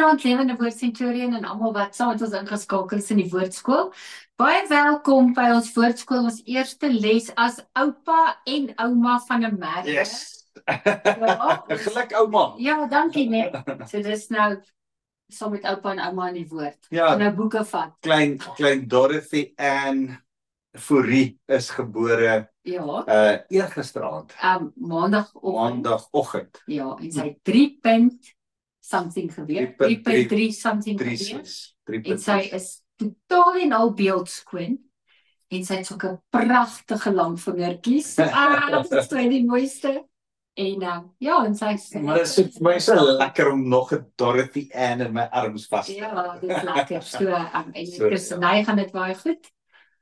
Goeienaand, lewende woord Centurion en almal wat saam met ons ingeskakel is in die woordskool. Baie welkom by ons woordskool, ons eerste les as oupa en ouma van 'n merk. Yes. Ja, Geluk ouma. ja, dankie nee. So dis nou saam met oupa en ouma in die woord. Ja. Nou boeke vat. Klein Dorothy Ann Fourie is gebore Ja. eergisteraand, Maandagoggend. maandagoggend. Ja, en sy 3.something gebeur. 3.3 something gebeur. 3.6. En sy is totaal en al beeldskoon. En sy het sulke pragtige lang vingertjies. Dit is die mooiste. En ja, en sy is Maar dit is vir my so lekker om nog 'n Dorothy Ann in my arms vas te hou. ja, dit is lekker. So en So, Kirstenay gaan dit baie goed.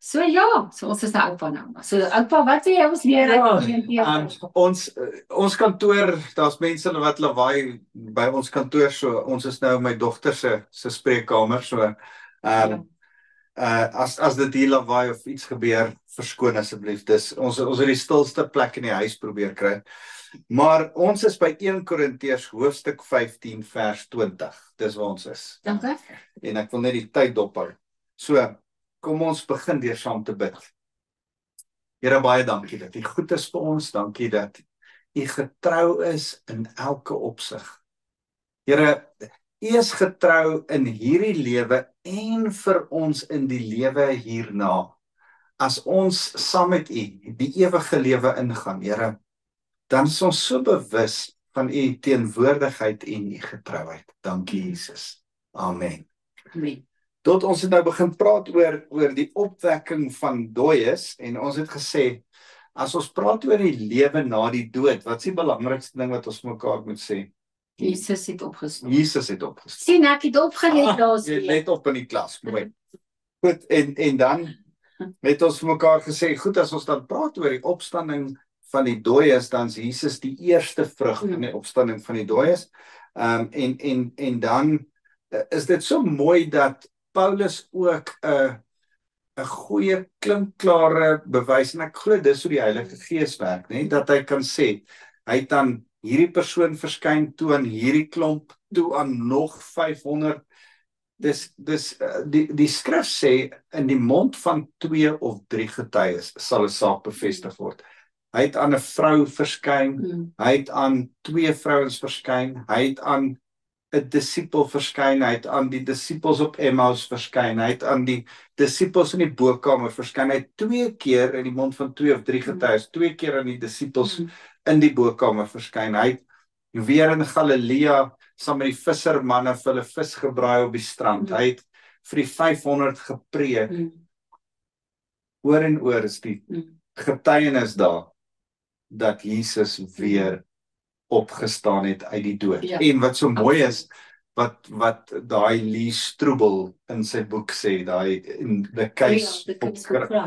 So ja, so ons is nou oupa nou. So oupa, wat wil jy ons leer? Ons kantoor, daar's mense wat lawaai by ons kantoor, so ons is nou my dogter se spreekkamer, so as dit hier lawaai of iets gebeur, verskoon asseblief. Dis ons het die stilste plek in die huis probeer kry. Maar ons is by 1 Korintiërs hoofstuk 15 vers 20. Dis waar ons is. Dankie. En ek wil net die tyd dophou. So, kom ons begin deur saam te bid. Here, baie dankie dat U goed is vir ons. Dankie dat U getrou is in elke opsig. Here, U is getrou in hierdie lewe en vir ons in die lewe hierna. As ons saam met U die ewige lewe ingaan, Here, dan is ons so bewus van U teenwoordigheid en U getrouheid. Dankie Jesus. Amen. Amen. Tot ons het nou begin praat oor die opwekking van dooies, en ons het gesê, as ons praat oor die lewe na die dood, wat is die belangrikste ding wat ons mekaar moet sê? Jesus het opgestaan. Jesus het opgestaan. Sien, ek het opgelet daar. Jy let op in die klas, mooi. Goed, en dan het ons vir mekaar gesê, goed, as ons dan praat oor die opstanding van die dooies, dan is Jesus die eerste vrug van die opstanding van die dooies. En dan is dit so mooi dat Paulus ook 'n goeie klinkklare bewys, en ek glo dis hoe die Heilige Gees werk, nee, dat hy kan sê, hy het aan hierdie persoon verskyn, toe aan hierdie klomp, toe aan nog 500. Die skrif sê, in die mond van 2 of 3 getuies sal 'n saak bevestig word. Hy het aan 'n vrou verskyn, hy het aan 2 vrouens verskyn, hy het aan 'n disipel verskyn, hy het aan die disipels op Emmaus verskyn, hy het aan die disipels in die bokkamer verskyn, hy het 2 keer in die mond van 2 of 3 getuies, 2 keer aan die disipels in die bokkamer verskyn, hy het weer in Galilea saam met die vissermanne vir hulle vis gebraai op die strand, hy het vir die 500 gepreek. Oor en oor is die getuienis daar, dat Jesus weer opgestaan het uit die dood. Ja. En wat so mooi is, wat daai Lee Strobel in sy boek sê, daai in the case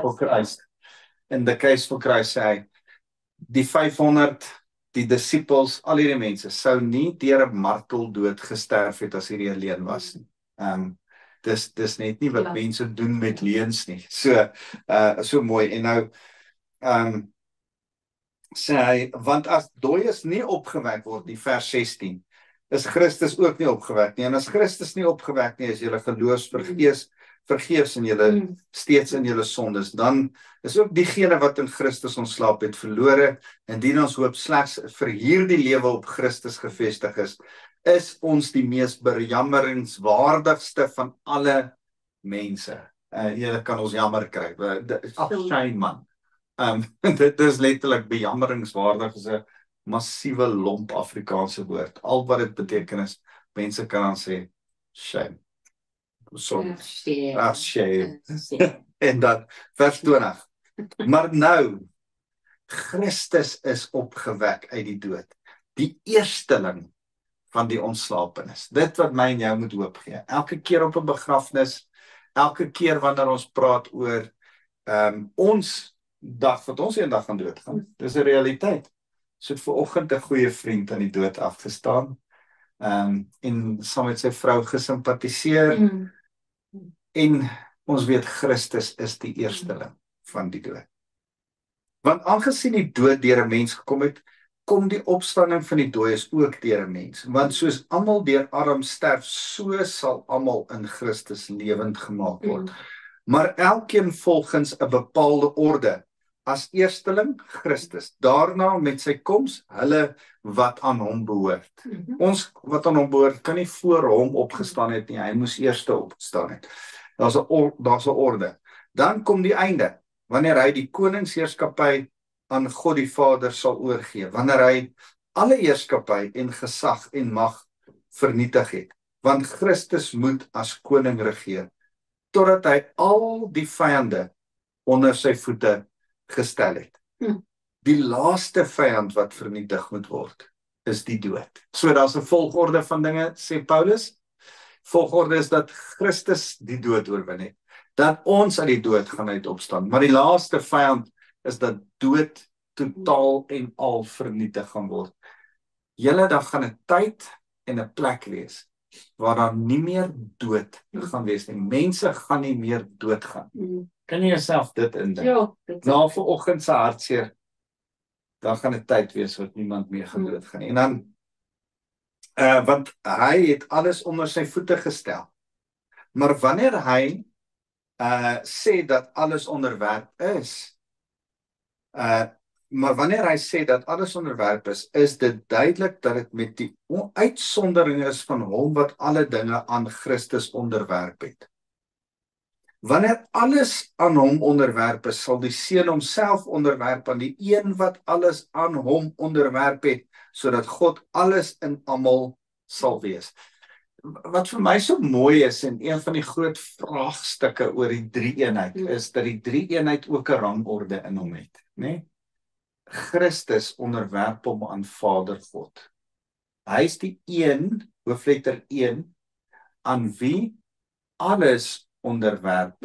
for Christ. In the case for Christ sê hy, die 500, die disciples, al hierdie mense sou nie deur 'n marteldood gesterf het as hierdie alleen was nie. Dis net nie wat mense doen met leuns nie. So mooi. En nou sê hy, want as dooies nie opgewek word, die vers 16, is Christus ook nie opgewek nie. En as Christus nie opgewek nie, is julle geloofs vergeefs en julle steeds in julle sondes. Dan is ook diegene wat in Christus ontslaap het verlore, indien ons hoop slegs vir hierdie lewe op Christus gevestig is ons die mees bejammeringswaardigste van alle mense. Julle kan ons jammer kry. Afskyn man. Dit is letterlik bejammeringswaardig, is 'n massiewe lomp Afrikaanse woord. Al wat dit beteken is, mense kan dan sê, shame. Sorry. Shame. En dan, vers 20. Maar nou, Christus is opgewek uit die dood. Die eersteling van die ontslapenis. Dit wat my en jou moet hoop gee. Elke keer op 'n begrafnis, elke keer wanneer ons praat oor ons dag, wat ons eendag gaan doodgaan. Dis 'n realiteit. So het vanoggend 'n goeie vriend aan die dood afgestaan, en saam met sy vrou gesimpatiseer, en ons weet Christus is die eersteling van die dood. Want aangesien die dood deur 'n mens gekom het, kom die opstanding van die dooies ook deur 'n mens. Want soos almal deur Adam sterf, so sal almal in Christus lewend gemaak word. Maar elkeen volgens 'n bepaalde orde. As eersteling Christus, daarna met sy koms hulle wat aan hom behoort. Ons wat aan hom behoort kan nie voor hom opgestaan het nie, hy moes eerste opgestaan het. Daar's 'n orde. Dan kom die einde, wanneer hy die koningsheerskappy aan God die Vader sal oorgee, wanneer hy alle heerskappy en gesag en mag vernietig het, want Christus moet as koning regeer, totdat hy al die vyande onder sy voete gestel het. Die laaste vyand wat vernietig moet word, is die dood. So daar's 'n volgorde van dinge, sê Paulus. Volgorde is dat Christus die dood oorwin het, dat ons uit die dood gaan uit opstaan, maar die laaste vyand is dat dood totaal en al vernietig gaan word. Julle, daar gaan 'n tyd en 'n plek wees waar daar nie meer dood gaan wees nie. Mense gaan nie meer doodgaan. Kan jy jouself dit indink? Ja, Na vanoggend se hartseer, dan gaan 'n tyd wees wat niemand meer gaan doodgaan nie. En dan want hy het alles onder sy voete gestel. Maar wanneer hy sê dat alles onderwerp is, maar wanneer hy sê dat alles onderwerp is dit duidelik dat dit met die uitsondering is van hom wat alle dinge aan Christus onderwerp het. Wanneer alles aan hom onderwerp is, sal die Seun homself onderwerp aan die een wat alles aan hom onderwerp het, sodat God alles in almal sal wees. Wat vir my so mooi is, en een van die groot vraagstukke oor die drie-eenheid, is dat die drie-eenheid ook 'n rangorde in hom het, né? Christus onderwerp hom aan Vader God. Hy is die een, hoofletter 1, aan wie alles onderwerp,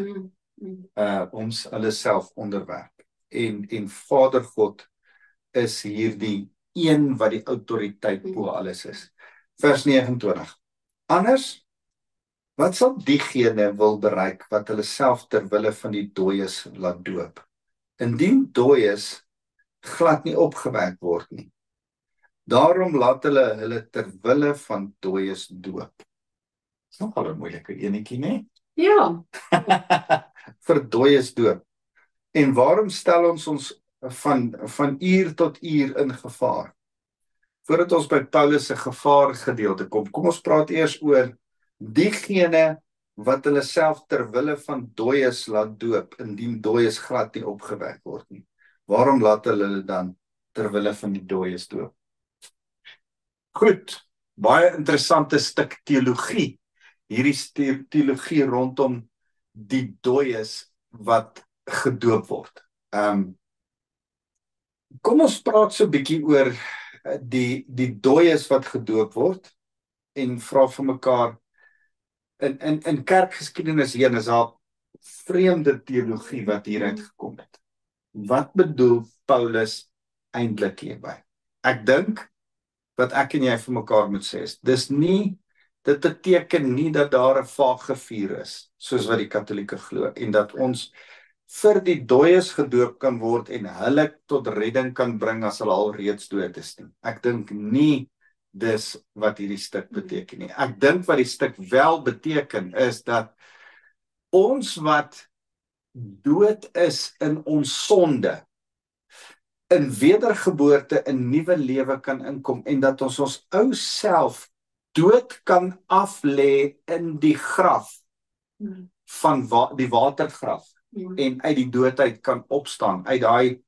ons hulle self onderwerp. En Vader God is hierdie een wat die autoriteit bo alles is. Vers 29. Anders, wat sal diegene wil bereik wat hulle self ter wille van die dooies laat doop? Indien dooies glad nie opgewek word nie. Daarom laat hulle ter wille van dooies doop. Dis nogal 'n moeilike enetjie, né? Ja. Vir dooies doop. En waarom stel ons van uur tot uur in gevaar? Voordat ons by Paulus se gevaar gedeelte kom ons praat eers oor diegene wat hulle self ter wille van dooies laat doop, indien dooies glad nie opgewek word nie. Waarom laat hulle dan ter wille van die dooies doop? Goed, baie interessante stuk teologie. Hierdie teologie rondom die dooies wat gedoop word. Kom ons praat so 'n bietjie oor die dooies wat gedoop word en vra vir mekaar in kerkgeskiedenis heen is daar vreemde teologie wat hieruit gekom het. Wat bedoel Paulus eintlik hierby? Ek dink wat ek en jy vir mekaar moet sê is, dit beteken nie dat daar 'n vage vuur is, soos wat die Katolieke glo, en dat ons vir die dooies gedoop kan word en hulle tot redding kan bring as hulle al reeds dood is nie. Ek dink nie dis wat hierdie stuk beteken nie. Ek dink wat die stuk wel beteken is dat ons wat dood is in ons sonde, in wedergeboorte, in nuwe lewe kan inkom en dat ons ou self dood kan aflê in die graf van die watergraf en uit die doodheid kan opstaan, uit daai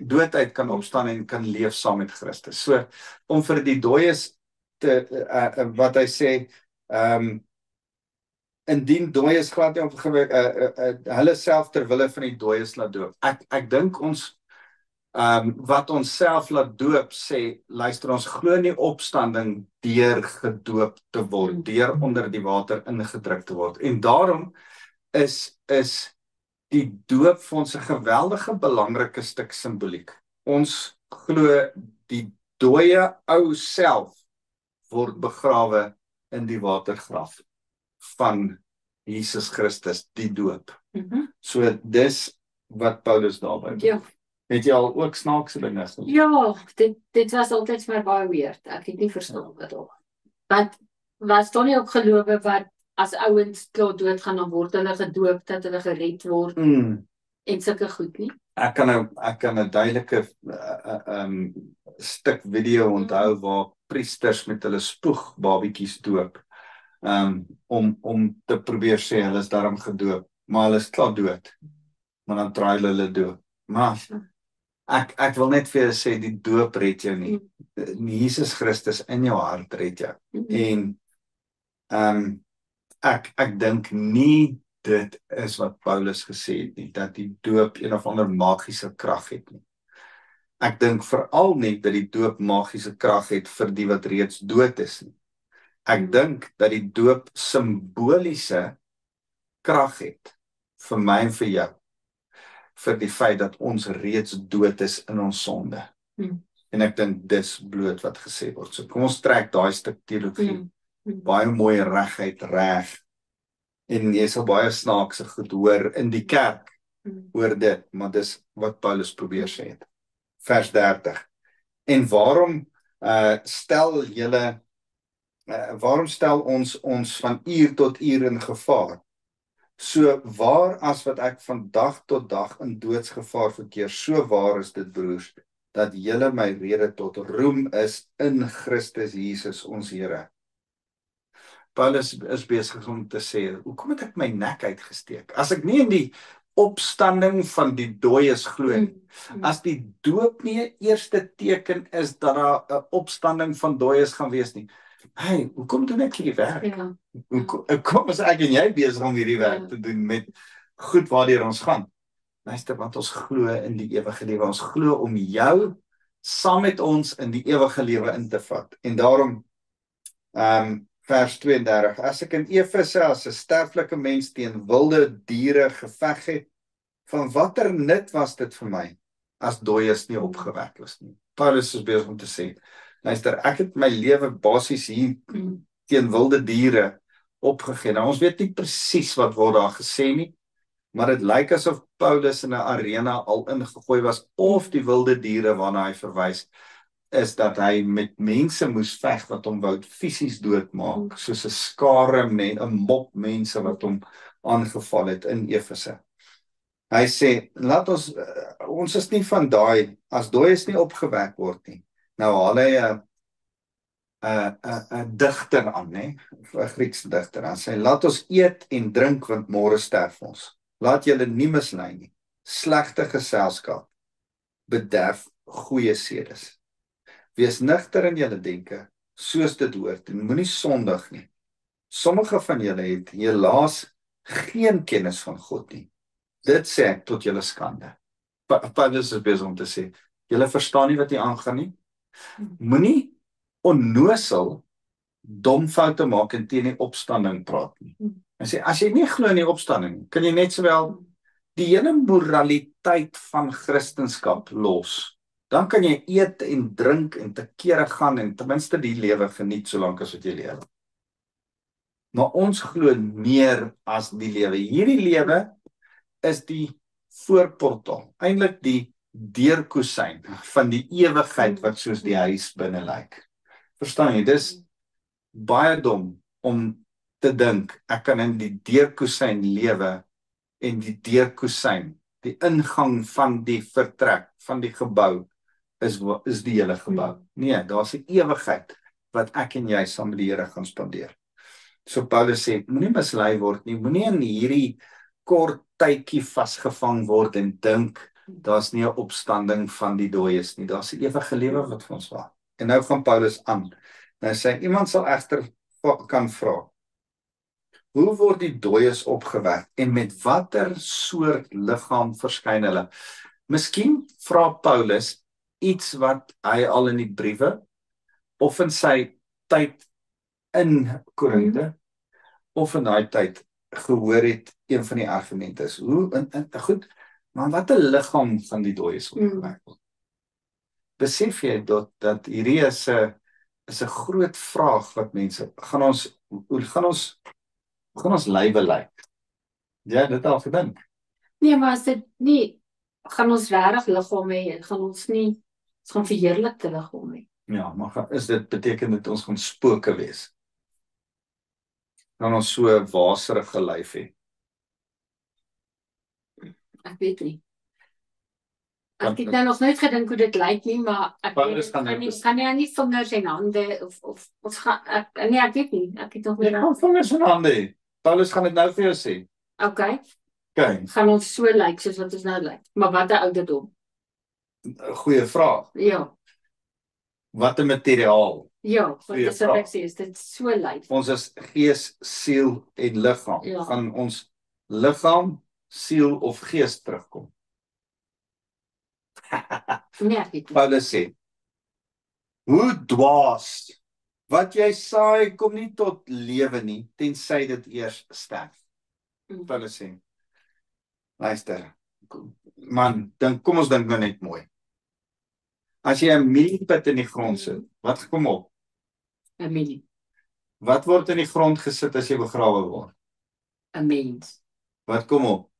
doodheid kan opstaan en kan leef saam met Christus. So, om vir die dooies wat hy sê, indien dooies glad nie opgewek, hulle self ter wille van die dooies laat doop. Ek dink ons wat ons self laat doop sê, luister, ons glo nie opstanding deur gedoop te word, deur onder die water ingedruk te word. En daarom is die doop vir ons 'n geweldige belangrike stuk simboliek. Ons glo die dooie ou self word begrawe in die watergraf van Jesus Christus, die doop. So dis wat Paulus daarby bedoel. Ja, Het jy al ook snaakse dinge gesien? Ja, dit was altyd vir my baie weird. Ek het nie verstaan wat ook. Want was daar nie ook gelowe wat as ouens klaar doodgaan, dan word hulle gedoop, dat hulle gered word en sulke goed nie? Ek kan 'n duidelike stuk video onthou waar priesters met hulle spoeg babietjies doop. Om te probeer sê hulle is daarom gedoop, maar hulle is klaar dood. Maar dan draai hulle doop. Maar ek wil net vir julle sê die doop red jou nie. Jesus Christus in jou hart red jou. En ek dink nie dit is wat Paulus gesê het nie, dat die doop een of ander magiese krag het nie. Ek dink veral nie dat die doop magiese krag het vir die wat reeds dood is nie. Ek dink dat die doop simboliese krag het vir my en vir jou, vir die feit dat ons reeds dood is in ons sonde. En ek dink dis bloot wat gesê word. So kom ons trek daai stuk teologie baie mooi reguit reg. En jy sal baie snaakse goed hoor in die kerk oor dit, maar dis wat Paulus probeer sê het. Vers 30. En waarom stel ons van uur tot uur in gevaar? So waar as wat ek van dag tot dag in doodsgevaar verkeer, so waar is dit, broers, dat julle my rede tot roem is in Christus Jesus ons Here. Paulus is besig om te sê, hoekom het ek my nek uitgesteek? As ek nie in die opstanding van die dooies glo nie, as die doop nie 'n eerste teken is dat daar 'n opstanding van dooies gaan wees nie, hey, hoekom doen ek hierdie werk? Hoekom is ek en jy besig om hierdie werk te doen met goed waardeur ons gaan? Luister, want ons glo in die ewige lewe. Ons glo om jou saam met ons in die ewige lewe in te vat. En daarom vers 32, as ek in Efese as 'n sterflike mens teen wilde diere geveg het, van watter nut was dit vir my as dooies nie opgewek was nie? Paulus is besig om te sê, luister, ek het my lewe basies hier teen wilde diere opgegee. Nou, ons weet nie presies wat word daar gesê nie, maar dit lyk asof Paulus in 'n arena al ingegooi was, of die wilde diere waarna hy verwys, is dat hy met mense moes veg wat hom wou fisies doodmaak, soos 'n skare 'n mop mense wat hom aangeval het in Efese. Hy sê, laat ons is nie van daai, as dooies nie opgewek word nie. Nou haal hy 'n digter aan, 'n Griekse digter aan, sê, laat ons eet en drink, want môre sterf ons. Laat julle nie mislei nie. Slegte geselskap bederf goeie sedes. Wees nugter in julle denke, soos dit hoort, en moenie sondig nie. Sommige van julle het helaas geen kennis van God nie. Dit sê ek tot julle skande. Paulus is besig om te sê, julle verstaan nie wat hier aangaan nie. Moenie onnosel dom foute maak en teen die opstanding praat nie. Hy sê, as jy nie glo in die opstanding, kan jy net sowel die hele moraliteit van Christendom los. Dan kan jy eet en drink en te kere gaan en ten minste die lewe geniet solank as wat jy lewe. Maar ons glo meer as die lewe. Hierdie lewe is die voorportaal, eintlik die deurkusyn van die ewigheid wat soos die huis binne lyk. Verstaan jy? Dis baie dom om te dink ek kan in die deurkusyn lewe en die deurkusyn, die ingang van die vertrek van die gebou is die hele gebou. Nee, daar's 'n ewigheid wat ek en jy saam met die Here gaan spandeer. So Paulus sê, moenie mislei word nie, moenie in hierdie kort tydjie vasgevang word en dink daar's nie 'n opstanding van die dooies nie. Daar's 'n ewige lewe wat vir ons wag. En nou gaan Paulus aan. Nou sê iemand sal egter kan vra, hoe word die dooies opgewek en met watter soort liggaam verskyn hulle? Miskien vra Paulus iets wat hy al in die briewe of in sy tyd in Korinthe of in daai tyd gehoor het. Een van die argumente is, goed, maar wat 'n liggaam van die dooies opgewek word? Besef jy dat hierdie is 'n groot vraag wat mense, hoe gaan ons lywe lyk? Ja, dit al gedink. Nee, maar as dit nie gaan ons regtig liggaam hê, gaan ons gaan verheerlikte liggaam hê. Ja, maar beteken dit ons gaan spooke wees? Gaan ons so 'n waserige lyf hê? Ek weet nie. Ek het nou nog nooit gedink hoe dit lyk nie, maar ek kan nie vingers en hande of ons gaan ek weet nie. Ek het nog nooit vingers en hande hê. Paulus gaan dit nou vir jou sê. Okay. Okay. Gaan ons so lyk soos wat ons nou lyk. Maar wat 'n ouderdom? Goeie vraag. Ja. Wat 'n materiaal? Ja, wat is ek sê, is dit so lyk? Ons is gees, siel en liggaam. Ja. Gaan ons liggaam, siel of gees terugkom? Nee, ek weet nie. Paulus sê, hoe dwaas, wat jy saai kom nie tot lewe nie, tensy dit eers sterf. Paulus sê, luister, man, kom ons dink nou net mooi. As jy 'n mieliepit in die grond sit, wat kom op? 'n mielie. Wat word in die grond gesit as jy begrawe word? 'n mens. Wat kom op?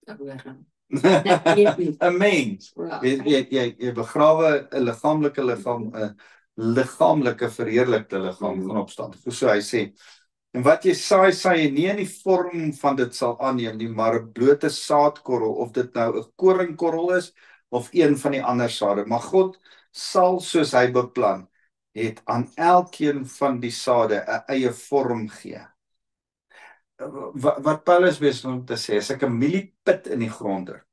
'n worm. 'n mens. Jy begrawe 'n liggaamlike liggaam, 'n liggaamlike verheerlikte liggaam gaan opstaan. So hy sê, en wat jy saai jy nie in die vorm van dit sal aanneem nie, maar 'n blote saadkorrel, of dit nou 'n koringkorrel is of een van die ander sade. Maar God sal, soos hy beplan het, aan elkeen van die sade 'n eie vorm gee. Wat Paulus besig om te sê, as ek 'n mieliepit in die grond druk,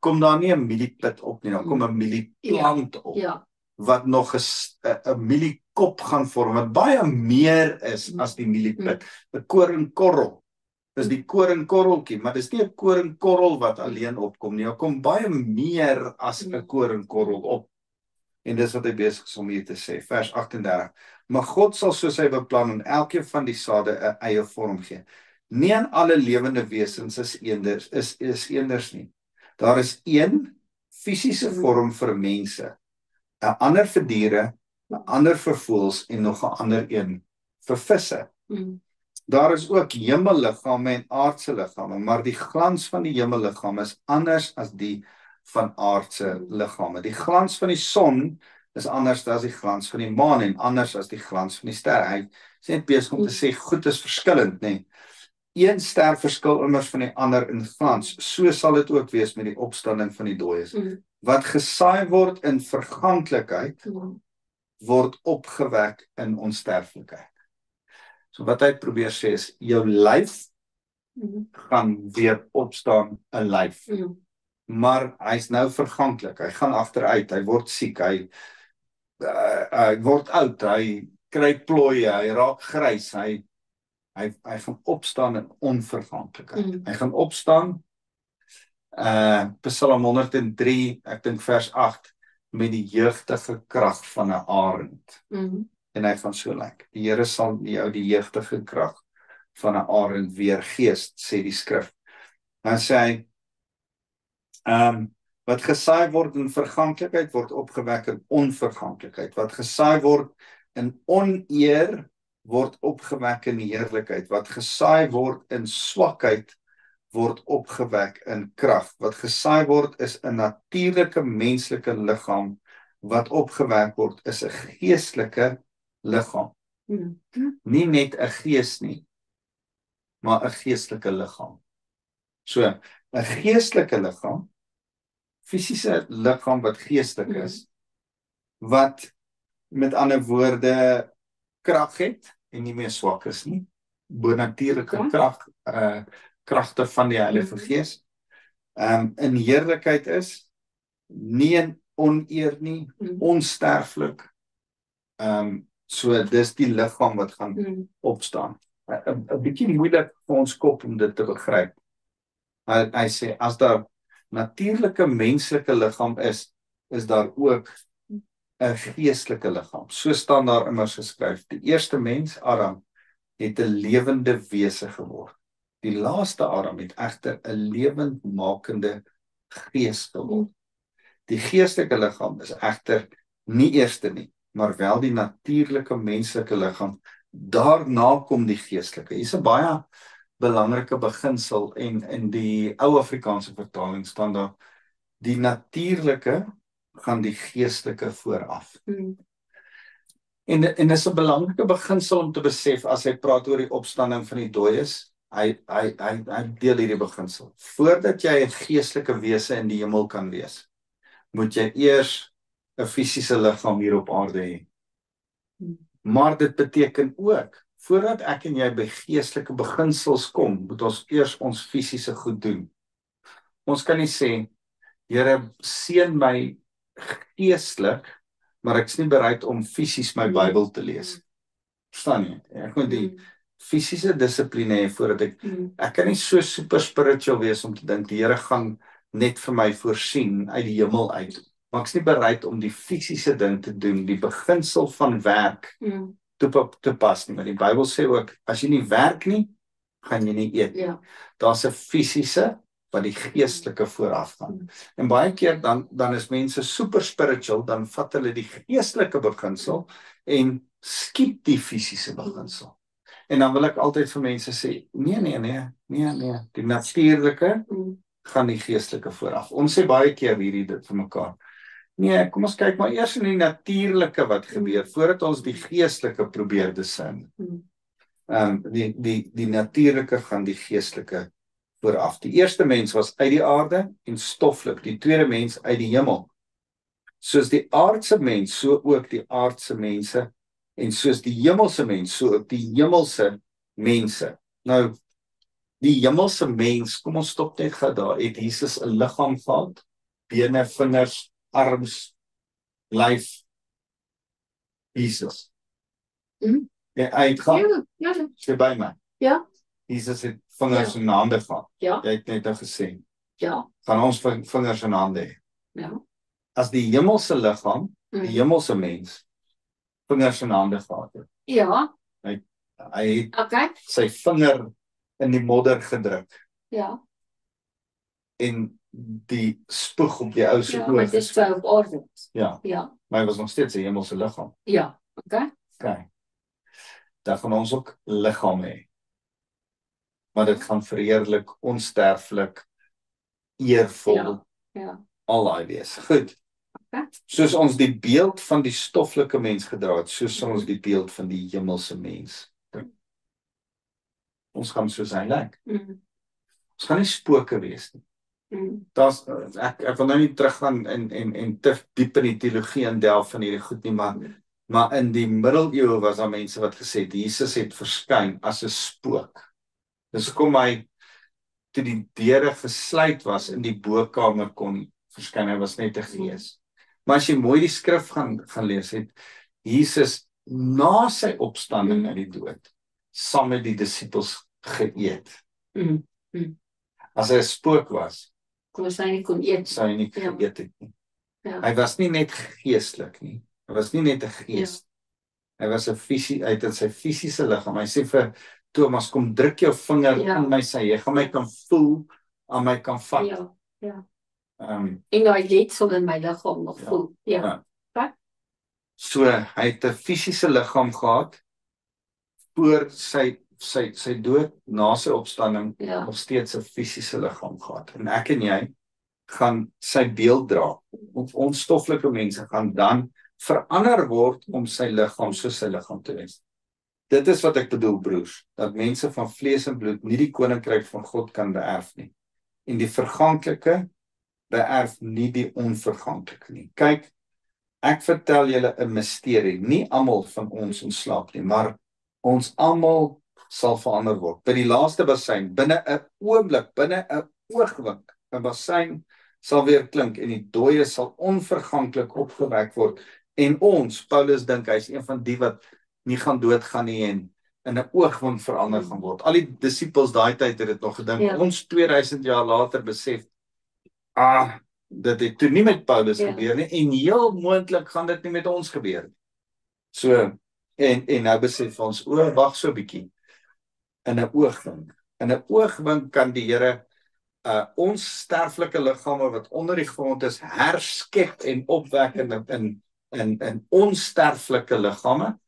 kom daar nie 'n mieliepit op nie, dan kom 'n mielieplant op, wat nog 'n mieliekop gaan vorm, wat baie meer is as die mieliepit. 'n koringkorrel is die koringkorreltjie, maar dis nie 'n koringkorrel wat alleen opkom nie, daar kom baie meer as 'n koringkorrel op. En dis wat hy besig is om hier te sê, vers 38. Maar God sal, soos hy beplan, aan elkeen van die sade 'n eie vorm gee. Nie aan alle lewende wesens is eenders nie. Daar is een fisiese vorm vir mense, 'n ander vir diere, 'n ander vir voëls en nog 'n ander een vir visse. Daar is ook hemelliggame en aardse liggame, maar die glans van die hemelliggame is anders as die van aardse liggame. Die glans van die son is anders as die glans van die maan en anders as die glans van die ster. Hy sê net besig om te sê goed is verskillend, nê. Een ster verskil immers van die ander in glans. So sal dit ook wees met die opstanding van die dooies. Wat gesaai word in verganklikheid, word opgewek in onsterflikheid. So wat hy probeer sê is, jou lyf gaan weer opstaan 'n lyf. Maar hy's nou verganklik, hy gaan agteruit, hy word siek, hy word oud, hy kry plooie, hy raak grys, hy gaan opstaan in onverganklikheid. Hy gaan opstaan, Psalm 103, ek dink vers 8, met die jeugtige krag van 'n arend. En hy gaan so lyk. Die Here sal jou die jeugtige krag van 'n arend weer gees, sê die skrif. Dan sê hy, wat gesaai word in verganklikheid, word opgewek in onverganklikheid. Wat gesaai word in oneer, word opgewek in heerlikheid. Wat gesaai word in swakheid, word opgewek in krag. Wat gesaai word is 'n natuurlike menslike liggaam, wat opgewek word is 'n geestelike liggaam. Nie net 'n gees nie, maar 'n geestelike liggaam. So, 'n geestelike liggaam, fisiese liggaam wat geestelik is, wat met ander woorde krag het en nie meer swak is nie, bonatuurlike krag, kragte van die Heilige Gees, in heerlikheid is, nie in oneer nie, onsterflik. So dis die liggaam wat gaan opstaan. 'n bietjie moeilik vir ons kop om dit te begryp. Hy sê, as daar natuurlike menslike liggaam is daar ook 'n geestelike liggaam. So staan daar immers geskryf. Die eerste mens, Adam, het 'n lewende wese geword. Die laaste Adam het egter 'n lewendmakende gees geword. Die geestelike liggaam is egter nie eerste nie, maar wel die natuurlike menslike liggaam. Daarna kom die geestelike. Hier's 'n baie belangrike beginsel en die ou Afrikaanse vertaling staan daar, die natuurlike gaan die geestelike vooraf. En dis 'n belangrike beginsel om te besef as hy praat oor die opstanding van die dooies. Hy deel hierdie beginsel. Voordat jy 'n geestelike wese in die hemel kan wees, moet jy eers 'n fisiese liggaam hier op aarde hê. Maar dit beteken ook, voordat ek en jy by geestelike beginsels kom, moet ons eers ons fisiese goed doen. Ons kan nie sê, Here, seën my geestelik, maar ek is nie bereid om fisies my Bybel te lees. Verstaan jy? Ek moet die fisiese dissipline hê voordat ek kan nie so super spiritual wees om te dink die Here gaan net vir my voorsien uit die hemel uit. Maar ek is nie bereid om die fisiese ding te doen, die beginsel van werk te pas nie. Maar die Bybel sê ook, as jy nie werk nie, gaan jy nie eet nie. Daar's 'n fisiese wat die geestelike vooraf gaan. En baie keer dan is mense super spiritual, dan vat hulle die geestelike beginsel en skiep die fisiese beginsel. En dan wil ek altyd vir mense sê, nee, die natuurlike gaan die geestelike vooraf. Ons sê baie keer hierdie dit vir mekaar. Nee, kom ons kyk maar eers in die natuurlike wat gebeur, voordat ons die geestelike probeer discern. Die natuurlike gaan die geestelike vooraf. Die eerste mens was uit die aarde en stoflik, die tweede mens uit die hemel. Soos die aardse mens, so ook die aardse mense, en soos die hemelse mens, so ook die hemelse mense. Nou, die hemelse mens, kom ons stop net gou daar, het Jesus 'n liggaam gehad, bene, vingers, arms, lyf, Jesus. Hy het gehad, sê by my. Ja. Jesus het vingers en hande gehad. Ja. Jy het net al gesê. Ja. Gaan ons vingers en hande hê. Ja. As die hemelse liggaam, die hemelse mens, vingers en hande gehad het. Ja. Hy het sy vinger in die modder gedruk. Ja. En die spoeg op die ou se oë. oë. Maar dit is wel op orde. Ja. Maar hy was nog steeds 'n hemelse liggaam. Ja. Okay. Dan gaan ons ook liggaam hê. Maar dit gaan verheerlik, onsterflik, eervol, al daai wees. Goed. Soos ons die beeld van die stoffelike mens gedra het, soos ons die beeld van die hemelse mens. Ons gaan soos hy lyk. Ons gaan nie spooke wees nie. Ek wil nou nie teruggaan en te diep in die teologie en delf van hierdie goed nie, maar in die middeleeue was daar mense wat gesê het, Jesus het verskyn as 'n spook. Dis kom hy, toe die deure gesluit was in die bokkamer kon verskyn, hy was net 'n gees. Maar as jy mooi die skrif gaan lees, het Jesus na sy opstanding uit die dood, saam met die disippels geëet. As hy 'n spook was, sou hy nie kon eet. Sou hy nie geëet het nie. Hy was nie net geestelik nie. Hy was nie net 'n gees. Hy was 'n hy het in sy fisiese liggaam. Hy sê vir Thomas, kom druk jou vinger in my sy. Jy gaan my kan voel, aan my kan vat. En hy letsel in my liggaam nog voel. So, hy het 'n fisiese liggaam gehad voor sy dood, na sy opstanding, nog steeds 'n fisiese liggaam gehad. En ek en jy gaan sy beeld dra. Ons stoffelike mense gaan dan verander word om sy liggaam soos sy liggaam te wees. Dit is wat ek bedoel, broers, dat mense van vlees en bloed nie die koninkryk van God kan beerf nie. En die verganklike beerf nie die onverganklike nie. Kyk, ek vertel julle 'n misterie. Nie almal van ons ontslaap nie, maar ons almal sal verander word. By die laaste bassein, binne 'n oomblik, binne 'n oogwink, 'n bassein sal weer klink en die dooie sal onverganklik opgewek word. En ons, Paulus dink hy is een van die wat nie gaan doodgaan nie en in 'n oogwink verander gaan word. Al die disippels daai tyd het dit nog gedink. Ons 2000 jaar later besef, dit het toe nie met Paulus gebeur nie en heel moontlik gaan dit nie met ons gebeur nie. So, en nou besef ons, wag so 'n bietjie. In 'n oogwink. In 'n oogwink kan die Here ons sterflike liggame wat onder die grond is, herskep en opwek in onsterflike liggame,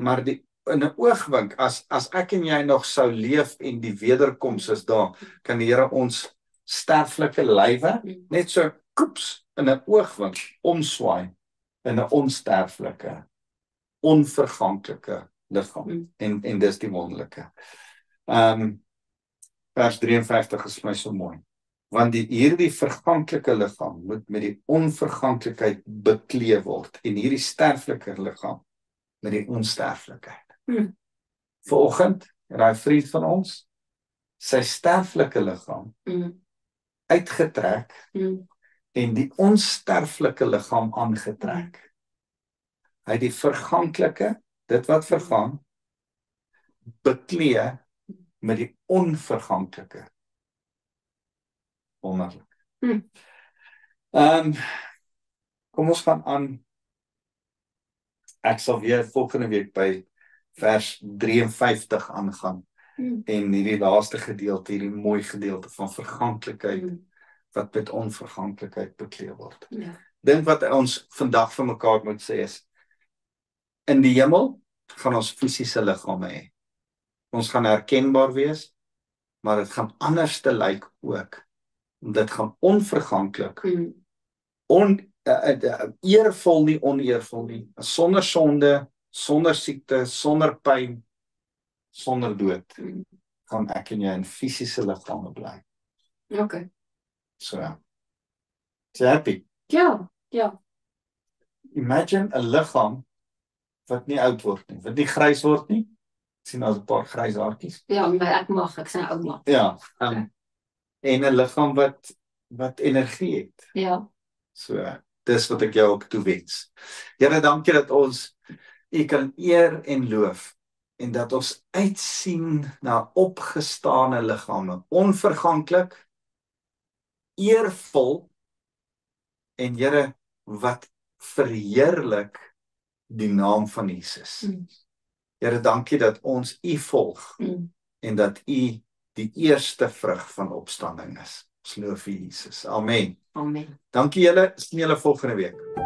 maar in 'n oogwink, as ek en jy nog sou leef en die wederkoms is daar, kan die Here ons sterflike lywe net so koeps in 'n oogwink omswaai in 'n onsterflike, onverganklike liggaam. En dis die wonderlike. Vers 53 is vir my so mooi. Want hierdie verganklike liggaam moet met die onverganklikheid bekleed word en hierdie sterflike liggaam met die onsterflikheid. Vanoggend, daai vriend van ons, sy sterflike liggaam uitgetrek en die onsterflike liggaam aangetrek. Hy het die verganklike, dit wat vergaan, bekleed met die onverganklike. Wonderlik. Kom ons gaan aan. Ek sal weer volgende week by vers 53 aangaan. En hierdie laaste gedeelte, hierdie mooi gedeelte van verganklikheid, wat met onverganklikheid bekleed word. Dink wat ons vandag vir mekaar moet sê is, in die hemel gaan ons fisiese liggame hê. Ons gaan herkenbaar wees, maar dit gaan anders te lyk ook. Dit gaan onverganklik, eervol nie, oneervol nie, sonder sonde, sonder siekte, sonder pyn, sonder dood, gaan ek en jy in fisiese liggame bly. Okay. So, happy. Ja. Imagine 'n liggaam wat nie oud word nie, wat nie grys word nie. Ek sien daar's 'n paar grys haartjies. Ja, maar ek sê ouma. Ja, en 'n liggaam wat energie het. Ja. So, dis wat ek jou ook toewens. Here, dankie dat ons U kan eer en loof en dat ons uitsien na opgestane liggame, onverganklik, eervol en Here, wat verheerlik die naam van Jesus. Here, dankie dat ons U volg en dat U die eerste vrug van opstanding is. Ons loof U Jesus. Amen. Amen. Dankie julle, sien julle volgende week.